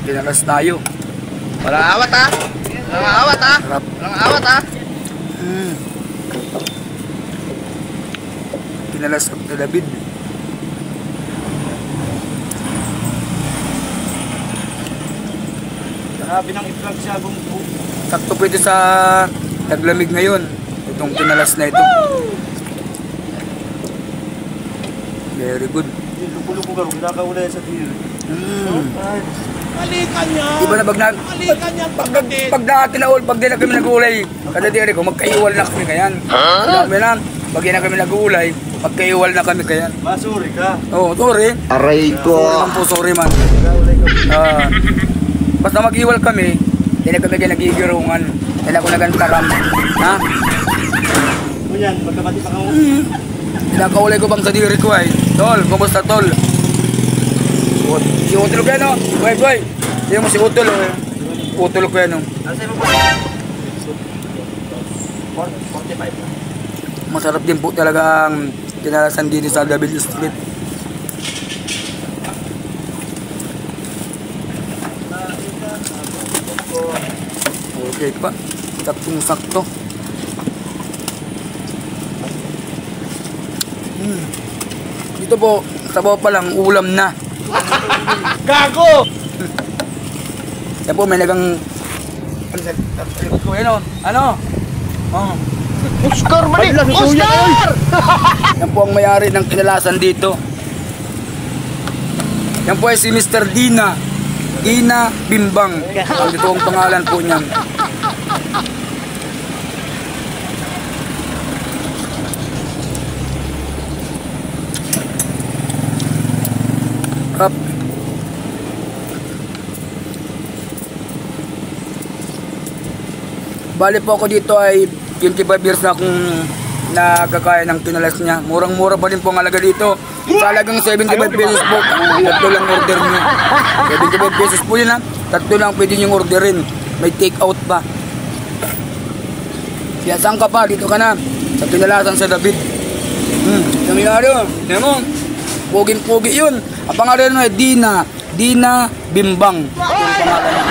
Kinalas tayo. Walang awat ha. Walang awat ha. Sarap. Walang awat ha. Kinalas ng David. Grabe nang i-vlog siya bumbu. Sakto pwede sa taglamig ngayon. Itong kinalas na ito. Very good. Luko-luko ka, kinakaulay sa diri. Malikan niya. Iba na Malikan niya pagkatid. pag nakatinaol, pag di na kami nag-uulay, kada diri ko, magkaiwal na kami kayan. Sabi na, pag di na kami nag-uulay, magkaiwal na kami kayan. Masuri ka. Oo, sorry. Aray Sorry man po, sorry man. Basta mag-iwal kami, di na kami nagigirungan. Dahil ako nagantaram. Ha? Kunyan, magkabati pa ka mo. Pinakaulay ko bang sa diri ko ay. Tol, kumusta tol? Si Utol ko yan o. Boy. Hindi mo si Utol o. Utol ko yan o. Nasaan mo po? 45. Masarap din po talaga ang kinalasan dito sa W Street. Okay pa. Saktong sakto. Dito po, sabaw pa lang, ulam na. Gago! Yan po, may nagang... Ano? Oh. Oscar mali! Oscar! Yan po ang mayari ng kinalasan dito. Yan po ay si Mr. Dina. Dina Bimbang. Ito ang pangalan po niyan. Up. Bali po ako dito ay 25 years na akong nagkakaya ng kinalas niya. Murang-mura pa rin po ang halaga dito. Sa halagang 75 pesos po, tatlo lang order niyo. 75 pesos po yun ha. Tatlo lang pwede niyong orderin. May take out pa. Kaya saan ka pa? Dito ka na. Sa kinalasan sa David. Nangyari. Yan mo. Puging-pugi yun. Ang pangalan mo ay Dina Bimbang. Yung pangalan